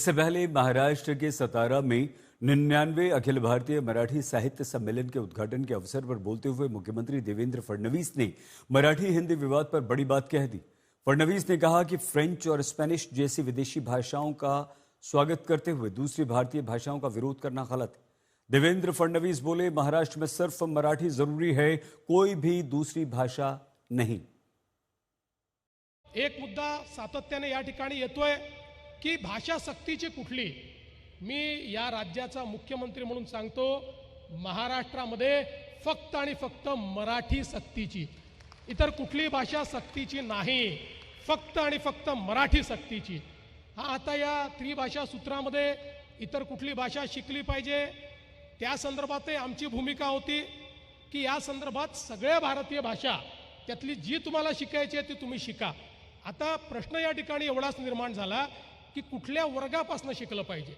इससे पहले महाराष्ट्र के सतारा में 99वें अखिल भारतीय मराठी साहित्य सम्मेलन के उद्घाटन के अवसर पर बोलते हुए मुख्यमंत्री देवेंद्र फडणवीस ने मराठी हिंदी विवाद पर बड़ी बात कह दी। फडणवीस ने कहा कि फ्रेंच और स्पेनिश जैसी विदेशी भाषाओं का स्वागत करते हुए दूसरी भारतीय भाषाओं का विरोध करना गलत है। देवेंद्र फडणवीस बोले, महाराष्ट्र में सिर्फ मराठी जरूरी है, कोई भी दूसरी भाषा नहीं। एक मुद्दा सातत्याने या ठिकाणी येतोय की भाषा सक्तीची कुठली। मी या राज्याचा मुख्यमंत्री म्हणून सांगतो, महाराष्ट्रामध्ये फक्त आणि फक्त मराठी सक्तीची, इतर कुठली भाषा सक्तीची नाही, फक्त आणि फक्त मराठी सक्तीची। हा आता या त्रिभाषा सूत्रामध्ये इतर कुठली भाषा शिकली पाहिजे त्या संदर्भात आमची भूमिका होती की या संदर्भात सगळ्या भारतीय भाषा त्यातली जी तुम्हाला शिकायची आहे ती तुम्ही शिका। आता प्रश्न या ठिकाणी एवढाच निर्माण झाला की कुठल्या वर्गापासून शिकलं पाहिजे।